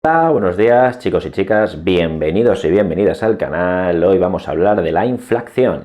Hola, buenos días chicos y chicas, bienvenidos y bienvenidas al canal. Hoy vamos a hablar de la inflación.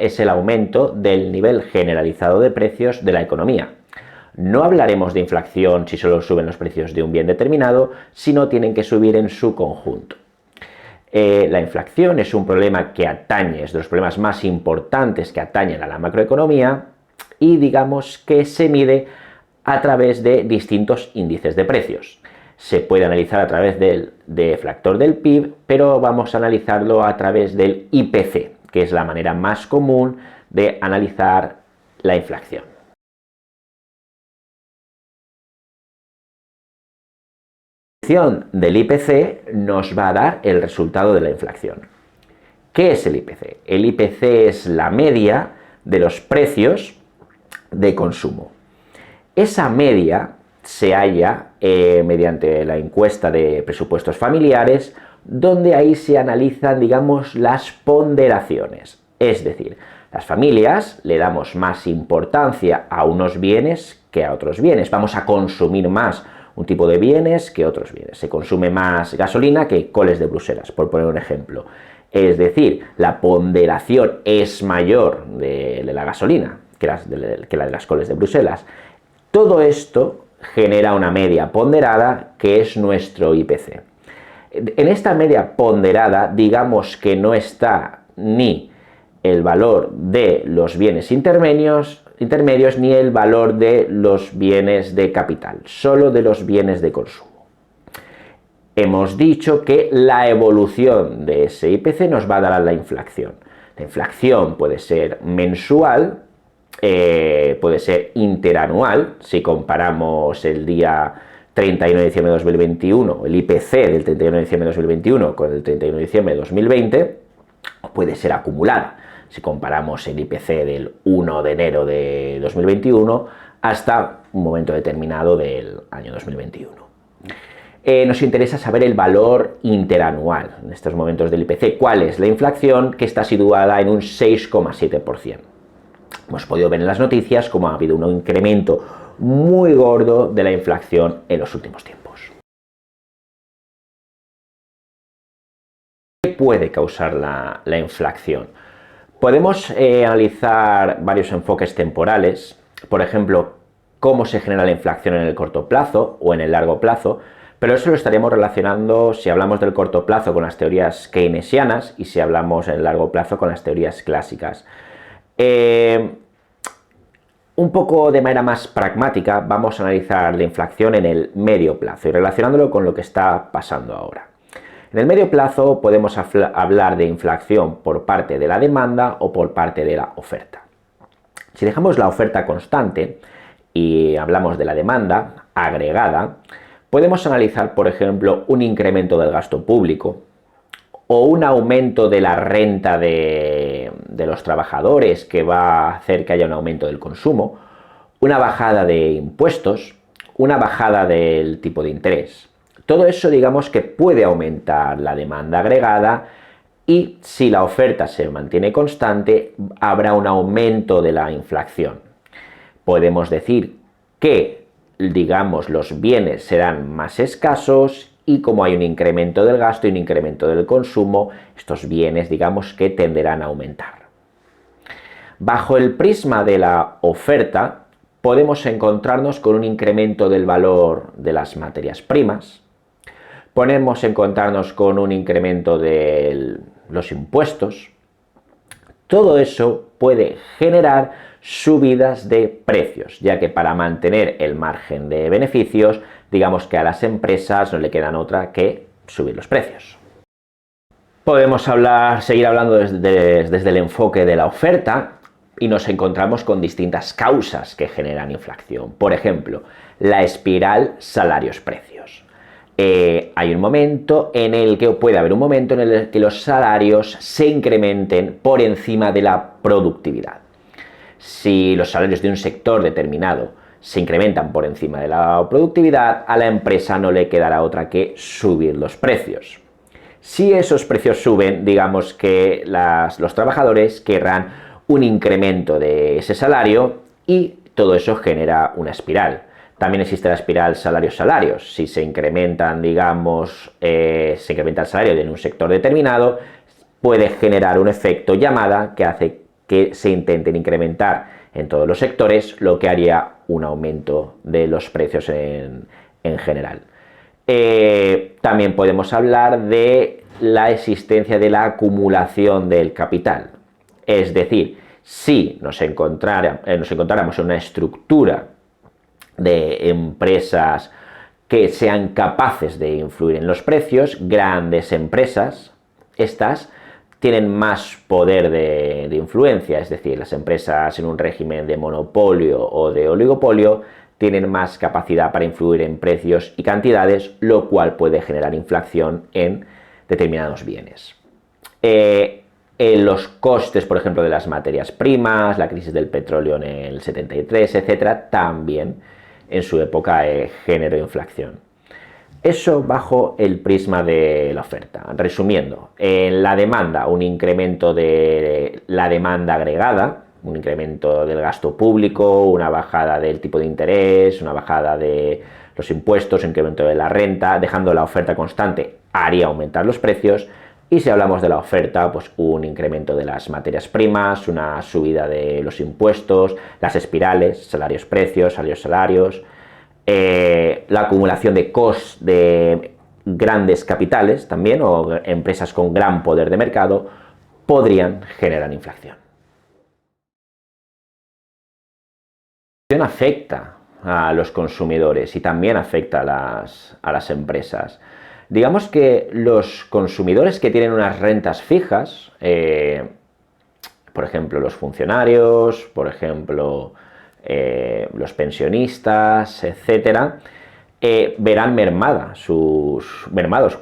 Es el aumento del nivel generalizado de precios de la economía. No hablaremos de inflación si solo suben los precios de un bien determinado, sino tienen que subir en su conjunto. La inflación es un problema que atañe, es de los problemas más importantes que atañen a la macroeconomía y digamos que se mide a través de distintos índices de precios. Se puede analizar a través del deflactor del PIB, pero vamos a analizarlo a través del IPC, que es la manera más común de analizar la inflación. La medición del IPC nos va a dar el resultado de la inflación. ¿Qué es el IPC? El IPC es la media de los precios de consumo. Esa media se halla mediante la encuesta de presupuestos familiares, donde ahí se analizan, digamos, las ponderaciones. Es decir, las familias le damos más importancia a unos bienes que a otros bienes. Vamos a consumir más un tipo de bienes que otros bienes. Se consume más gasolina que coles de Bruselas, por poner un ejemplo. Es decir, la ponderación es mayor de la gasolina que la de las coles de Bruselas. Todo esto genera una media ponderada que es nuestro IPC. En esta media ponderada, digamos que no está ni el valor de los bienes intermedios ni el valor de los bienes de capital, solo de los bienes de consumo. Hemos dicho que la evolución de ese IPC nos va a dar la inflación. La inflación puede ser mensual, puede ser interanual, si comparamos el día 31 de diciembre de 2021, el IPC del 31 de diciembre de 2021 con el 31 de diciembre de 2020, puede ser acumulada, si comparamos el IPC del 1 de enero de 2021 hasta un momento determinado del año 2021. Nos interesa saber el valor interanual en estos momentos del IPC, cuál es la inflación, que está situada en un 6,7%. Hemos podido ver en las noticias cómo ha habido un incremento muy gordo de la inflación en los últimos tiempos. ¿Qué puede causar la inflación? Podemos analizar varios enfoques temporales, por ejemplo, cómo se genera la inflación en el corto plazo o en el largo plazo, pero eso lo estaremos relacionando, si hablamos del corto plazo, con las teorías keynesianas y si hablamos en el largo plazo con las teorías clásicas. Un poco de manera más pragmática vamos a analizar la inflación en el medio plazo y relacionándolo con lo que está pasando ahora. En el medio plazo podemos hablar de inflación por parte de la demanda o por parte de la oferta. Si dejamos la oferta constante y hablamos de la demanda agregada, podemos analizar, por ejemplo, un incremento del gasto público o un aumento de la renta de los trabajadores que va a hacer que haya un aumento del consumo, una bajada de impuestos, una bajada del tipo de interés. Todo eso, digamos, que puede aumentar la demanda agregada y si la oferta se mantiene constante, habrá un aumento de la inflación. Podemos decir que, digamos, los bienes serán más escasos y como hay un incremento del gasto y un incremento del consumo, estos bienes, digamos, que tenderán a aumentar. Bajo el prisma de la oferta, podemos encontrarnos con un incremento del valor de las materias primas, podemos encontrarnos con un incremento de los impuestos. Todo eso puede generar subidas de precios, ya que para mantener el margen de beneficios, digamos que a las empresas no le quedan otra que subir los precios. Podemos seguir hablando desde el enfoque de la oferta y nos encontramos con distintas causas que generan inflación. Por ejemplo, la espiral salarios-precios. Hay un momento en el que puede haber un momento en el que los salarios se incrementen por encima de la productividad. Si los salarios de un sector determinado se incrementan por encima de la productividad, a la empresa no le quedará otra que subir los precios. Si esos precios suben, digamos que los trabajadores querrán un incremento de ese salario y todo eso genera una espiral. También existe la espiral salarios-salarios. Si se incrementan, digamos, se incrementa el salario en un sector determinado, puede generar un efecto llamada que hace que se intenten incrementar en todos los sectores, lo que haría un aumento de los precios en general. También podemos hablar de la existencia de la acumulación del capital. Es decir, si nos encontráramos en una estructura de empresas que sean capaces de influir en los precios, grandes empresas, estas tienen más poder de influencia, es decir, las empresas en un régimen de monopolio o de oligopolio tienen más capacidad para influir en precios y cantidades, lo cual puede generar inflación en determinados bienes. En los costes, por ejemplo, de las materias primas, la crisis del petróleo en el 73, etcétera, también en su época generó inflación. Eso bajo el prisma de la oferta. Resumiendo, en la demanda, un incremento de la demanda agregada, un incremento del gasto público, una bajada del tipo de interés, una bajada de los impuestos, un incremento de la renta, dejando la oferta constante, haría aumentar los precios. Y si hablamos de la oferta, pues un incremento de las materias primas, una subida de los impuestos, las espirales, salarios-precios, salarios-salarios, la acumulación de grandes capitales también, o empresas con gran poder de mercado, podrían generar inflación. La inflación afecta a los consumidores y también afecta a las empresas. Digamos que los consumidores que tienen unas rentas fijas, por ejemplo los funcionarios, por ejemplo los pensionistas, etcétera, verán mermado su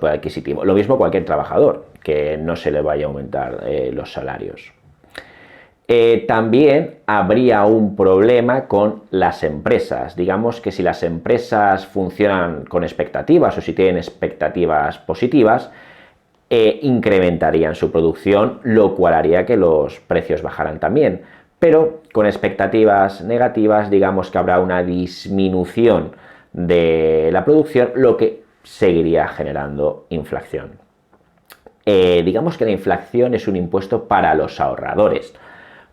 poder adquisitivo. Lo mismo cualquier trabajador, que no se le vaya a aumentar los salarios. También habría un problema con las empresas. Digamos que si las empresas funcionan con expectativas o si tienen expectativas positivas, incrementarían su producción, lo cual haría que los precios bajaran también. Pero con expectativas negativas, digamos que habrá una disminución de la producción, lo que seguiría generando inflación. Digamos que la inflación es un impuesto para los ahorradores.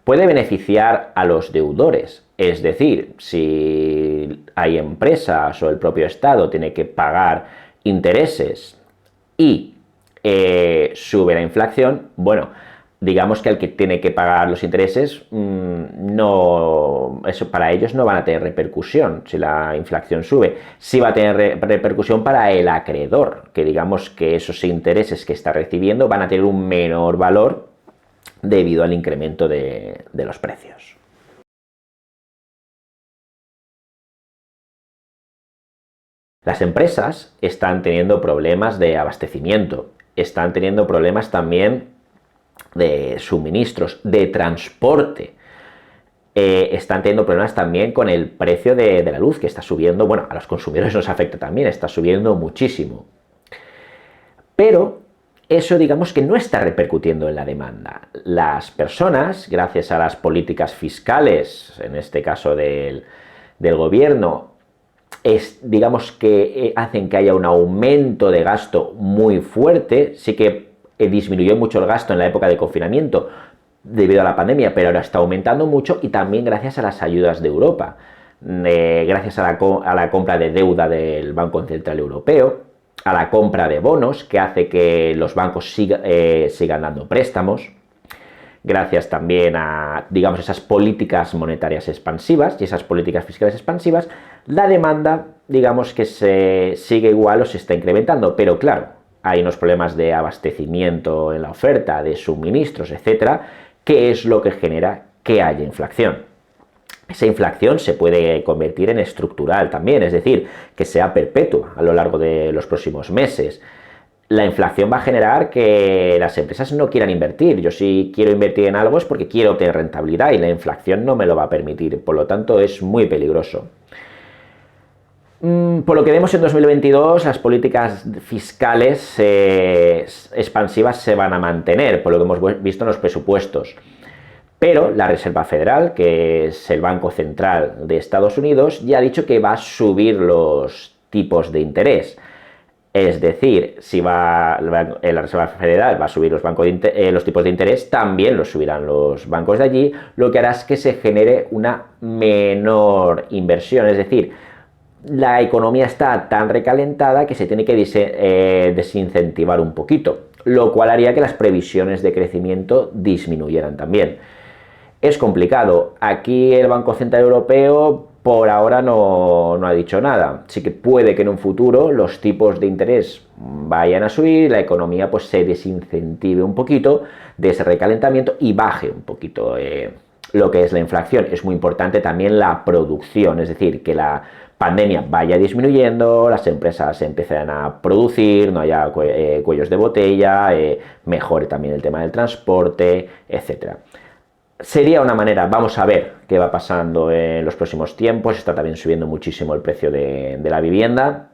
Puede beneficiar a los deudores, es decir, si hay empresas o el propio Estado tiene que pagar intereses y sube la inflación, bueno, digamos que el que tiene que pagar los intereses, eso para ellos no van a tener repercusión si la inflación sube. Sí va a tener repercusión para el acreedor, que digamos que esos intereses que está recibiendo van a tener un menor valor debido al incremento de los precios. Las empresas están teniendo problemas de abastecimiento, están teniendo problemas también de suministros, de transporte. Están teniendo problemas también con el precio de la luz, que está subiendo. Bueno, a los consumidores nos afecta también, está subiendo muchísimo. Pero eso, digamos que no está repercutiendo en la demanda. Las personas, gracias a las políticas fiscales, en este caso del gobierno, digamos que hacen que haya un aumento de gasto muy fuerte. Sí que disminuyó mucho el gasto en la época de confinamiento debido a la pandemia, pero ahora está aumentando mucho, y también gracias a las ayudas de Europa, gracias a la compra de deuda del Banco Central Europeo, a la compra de bonos, que hace que los bancos sigan dando préstamos, gracias también a, digamos, esas políticas monetarias expansivas y esas políticas fiscales expansivas, la demanda, digamos que se sigue igual o se está incrementando, pero claro, hay unos problemas de abastecimiento en la oferta, de suministros, etcétera, que es lo que genera que haya inflación. Esa inflación se puede convertir en estructural también, es decir, que sea perpetua a lo largo de los próximos meses. La inflación va a generar que las empresas no quieran invertir. Yo si quiero invertir en algo es porque quiero obtener rentabilidad y la inflación no me lo va a permitir, por lo tanto es muy peligroso. Por lo que vemos en 2022, las políticas fiscales expansivas se van a mantener, por lo que hemos visto en los presupuestos. Pero la Reserva Federal, que es el Banco Central de Estados Unidos, ya ha dicho que va a subir los tipos de interés. Es decir, si la Reserva Federal va a subir los tipos de interés, también los subirán los bancos de allí, lo que hará es que se genere una menor inversión. Es decir, la economía está tan recalentada que se tiene que desincentivar un poquito, lo cual haría que las previsiones de crecimiento disminuyeran también. Es complicado. Aquí el Banco Central Europeo por ahora no ha dicho nada. Sí que puede que en un futuro los tipos de interés vayan a subir, la economía pues se desincentive un poquito de ese recalentamiento y baje un poquito lo que es la inflación. Es muy importante también la producción, es decir, que la pandemia vaya disminuyendo, las empresas empiecen a producir, no haya cuellos de botella, mejore también el tema del transporte, etcétera. Sería una manera, vamos a ver qué va pasando en los próximos tiempos. Está también subiendo muchísimo el precio de la vivienda.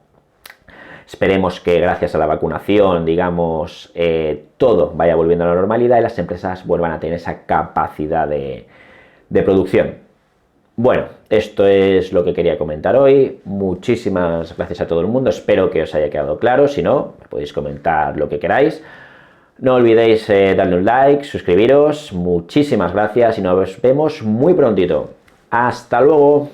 Esperemos que gracias a la vacunación, digamos, todo vaya volviendo a la normalidad y las empresas vuelvan a tener esa capacidad de producción. Bueno, esto es lo que quería comentar hoy. Muchísimas gracias a todo el mundo. Espero que os haya quedado claro. Si no, podéis comentar lo que queráis. No olvidéis darle un like, suscribiros. Muchísimas gracias y nos vemos muy prontito. ¡Hasta luego!